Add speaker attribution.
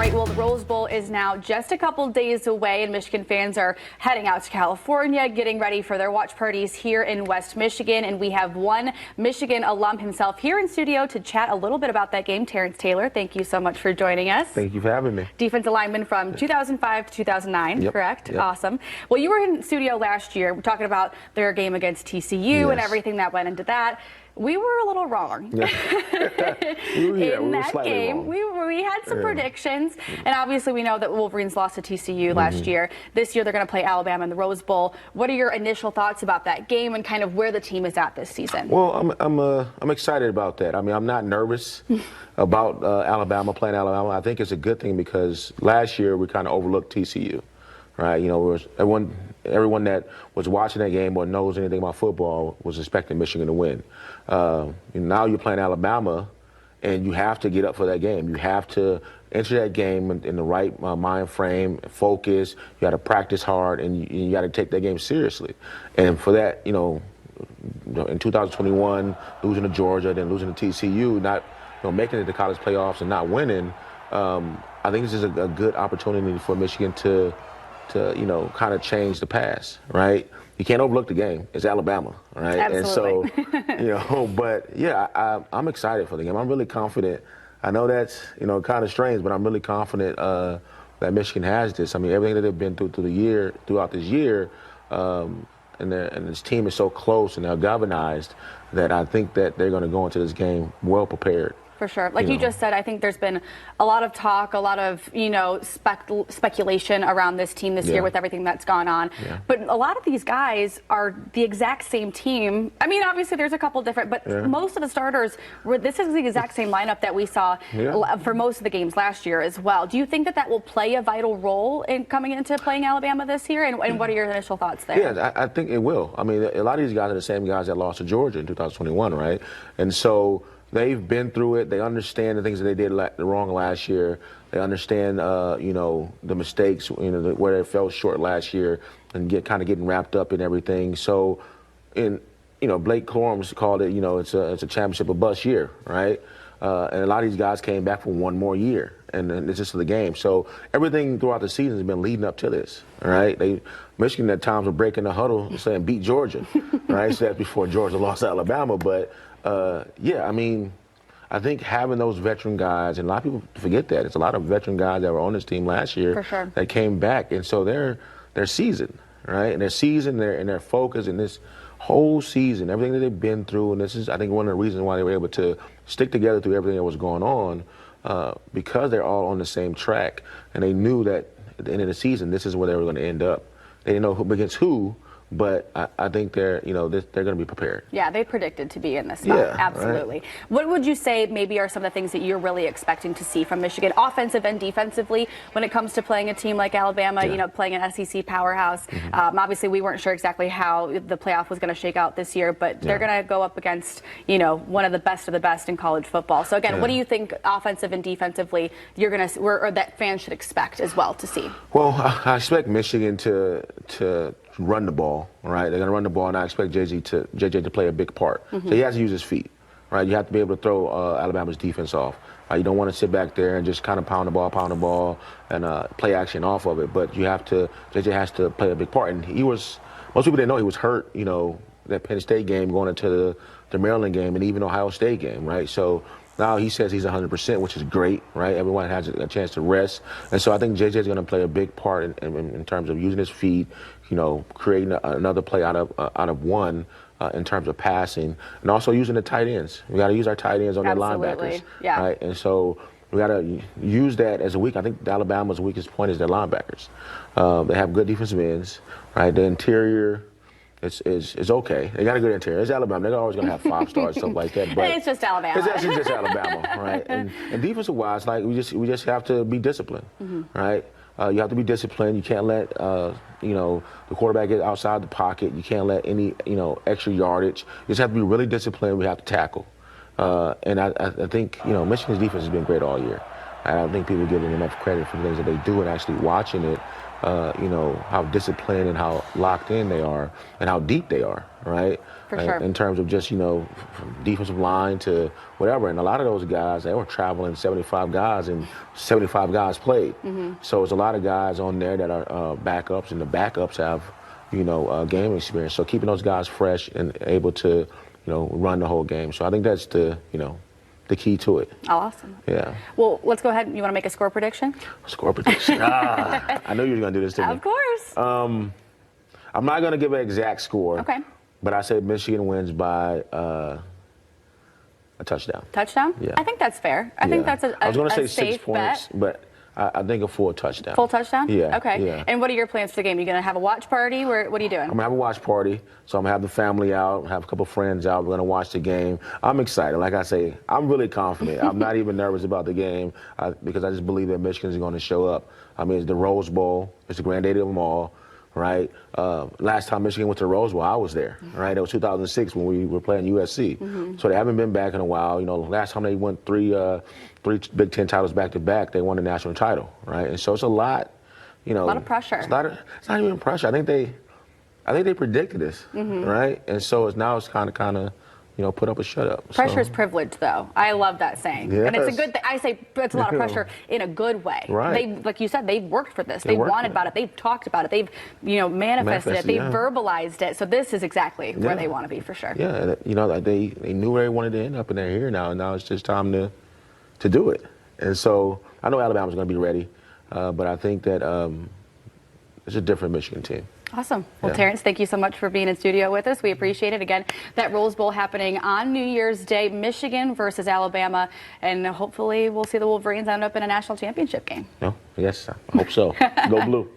Speaker 1: right, well, the Rose Bowl is now just a couple days away, and Michigan fans are heading out to California, getting ready for their watch parties here in West Michigan. And we have one Michigan alum himself here in studio to chat a little bit about that game. Terrence Taylor, thank you so much for joining us.
Speaker 2: Thank you for having me.
Speaker 1: Defensive lineman from 2005 to 2009,
Speaker 2: Yep.
Speaker 1: correct?
Speaker 2: Yep.
Speaker 1: Awesome. Well, you were in studio last year. We're talking about their game against TCU and
Speaker 2: Yes.
Speaker 1: everything that went into that. We were a little wrong.
Speaker 2: Yeah.
Speaker 1: In that game, we had some predictions, and obviously we know that Wolverines lost to TCU last year. This year they're going to play Alabama in the Rose Bowl. What are your initial thoughts about that game and kind of where the team is at this season?
Speaker 2: Well, I'm excited about that. I mean, I'm not nervous about Alabama playing Alabama. I think it's a good thing because last year we kind of overlooked TCU, right? You know, everyone that was watching that game or knows anything about football was expecting Michigan to win. Now you're playing Alabama, and you have to get up for that game. You have to enter that game in the right mind frame, focus. You got to practice hard, and you got to take that game seriously. And for that, in 2021, losing to Georgia, then losing to TCU, not making it to college playoffs and not winning, I think this is a good opportunity for Michigan to kind of change the past, right? You can't overlook the game. It's Alabama, right?
Speaker 1: Absolutely.
Speaker 2: And so, but yeah, I'm excited for the game. I'm really confident. I know that's, kind of strange, but I'm really confident that Michigan has this. I mean, everything that they've been throughout this year, and this team is so close and they're galvanized that I think that they're going to go into this game well prepared.
Speaker 1: For sure. Like you just said, I think there's been a lot of talk, a lot of, speculation around this team this year with everything that's gone on. Yeah. But a lot of these guys are the exact same team. I mean, obviously there's a couple different, but most of the starters this is the exact same lineup that we saw for most of the games last year as well. Do you think that will play a vital role in coming into playing Alabama this year? And what are your initial thoughts there?
Speaker 2: Yeah, I think it will. I mean, a lot of these guys are the same guys that lost to Georgia in 2021, right? And so they've been through it. They understand the things that they did wrong last year. They understand, the mistakes, where they fell short last year, and getting wrapped up in everything. So, Blake Corum's called it, it's a championship or bust year, right? And a lot of these guys came back for one more year, and it's just the game. So everything throughout the season has been leading up to this, all right? Michigan at times were breaking the huddle saying beat Georgia, right? So that's before Georgia lost to Alabama, but. I think having those veteran guys, and a lot of people forget that. It's a lot of veteran guys that were on this team last year that came back. And so they're seasoned, right? And they're seasoned, and they're focused in this whole season, everything that they've been through. And this is, I think, one of the reasons why they were able to stick together through everything that was going on, because they're all on the same track. And they knew that at the end of the season, this is where they were going to end up. They didn't know who against who, but I think they're going to be prepared.
Speaker 1: Yeah, they predicted to be in this spot.
Speaker 2: Yeah,
Speaker 1: absolutely.
Speaker 2: Right.
Speaker 1: What would you say maybe are some of the things that you're really expecting to see from Michigan, offensive and defensively, when it comes to playing a team like Alabama, playing an SEC powerhouse? Obviously, we weren't sure exactly how the playoff was going to shake out this year, but they're going to go up against, one of the best in college football. So again, what do you think offensive and defensively or that fans should expect as well to see?
Speaker 2: Well, I expect Michigan to run the ball, right? They're going to run the ball, and I expect JJ to play a big part. So he has to use his feet, right? You have to be able to throw Alabama's defense off. You don't want to sit back there and just kind of pound the ball, and play action off of it. But JJ has to play a big part. And most people didn't know he was hurt, that Penn State game going into the Maryland game and even Ohio State game, right? So now he says he's 100%, which is great, right? Everyone has a chance to rest. And so I think JJ is going to play a big part in terms of using his feet, creating another play out of one in terms of passing, and also using the tight ends. We got to use our tight ends on their linebackers, right? And so we got to use that as a weak. I think Alabama's weakest point is their linebackers. They have good defensive ends, right? The interior is okay. They got a good interior. It's Alabama. They're always going to have 5 stars, stuff like that. But
Speaker 1: it's just Alabama.
Speaker 2: It's actually just Alabama, right? And defensive-wise, we just have to be disciplined, right? You have to be disciplined. You can't let the quarterback get outside the pocket. You can't let any extra yardage. You just have to be really disciplined. We have to tackle. And I think Michigan's defense has been great all year. I don't think people give them enough credit for the things that they do, and actually watching it. How disciplined and how locked in they are and how deep they are, right?
Speaker 1: For sure.
Speaker 2: In terms of just, from defensive line to whatever. And a lot of those guys, they were traveling 75 guys, and 75 guys played. So it's a lot of guys on there that are backups, and the backups have, game experience. So keeping those guys fresh and able to, run the whole game. So I think that's the key to it.
Speaker 1: Oh, awesome.
Speaker 2: Yeah.
Speaker 1: Well, let's go ahead. You want to make a score prediction?
Speaker 2: Score prediction. I knew you were going to do this to me.
Speaker 1: Of course.
Speaker 2: I'm not going to give an exact score.
Speaker 1: Okay.
Speaker 2: But I say Michigan wins by a touchdown.
Speaker 1: Touchdown?
Speaker 2: Yeah.
Speaker 1: I think that's fair. I think that's
Speaker 2: I was going to say
Speaker 1: safe
Speaker 2: 6 points,
Speaker 1: bet.
Speaker 2: but I think a full touchdown.
Speaker 1: Full touchdown?
Speaker 2: Yeah.
Speaker 1: Okay.
Speaker 2: Yeah.
Speaker 1: And what are your plans for the game? Are you going to have a watch party? What are you doing?
Speaker 2: I'm going to have a watch party. So I'm going to have the family out, have a couple friends out. We're going to watch the game. I'm excited. Like I say, I'm really confident. I'm not even nervous about the game because I just believe that Michigan's going to show up. I mean, it's the Rose Bowl. It's the granddaddy of them all. Right. Last time Michigan went to the Rose Bowl, I was there. Right. It was 2006 when we were playing USC. So they haven't been back in a while. Last time they won three Big Ten titles back to back, they won the national title. Right. And so it's a lot. A
Speaker 1: lot of pressure.
Speaker 2: It's not even pressure. I think they predicted this. Right. And so it's kind of. Put up or shut up.
Speaker 1: Pressure is privilege, though. I love that saying.
Speaker 2: Yes.
Speaker 1: And it's a good thing. I say it's a lot of pressure in a good way.
Speaker 2: Right.
Speaker 1: Like you said, they've worked for this. They've wanted about it. They've talked about it. They've, manifested it. They've verbalized it. So this is exactly where they want to be for sure.
Speaker 2: Yeah. They knew where they wanted to end up, and they're here now. And now it's just time to do it. And so I know Alabama's going to be ready, but I think that it's a different Michigan team.
Speaker 1: Awesome. Well, Terrence, thank you so much for being in studio with us. We appreciate it. Again, that Rose Bowl happening on New Year's Day, Michigan versus Alabama, and hopefully we'll see the Wolverines end up in a national championship game.
Speaker 2: Yes, I hope so. Go Blue.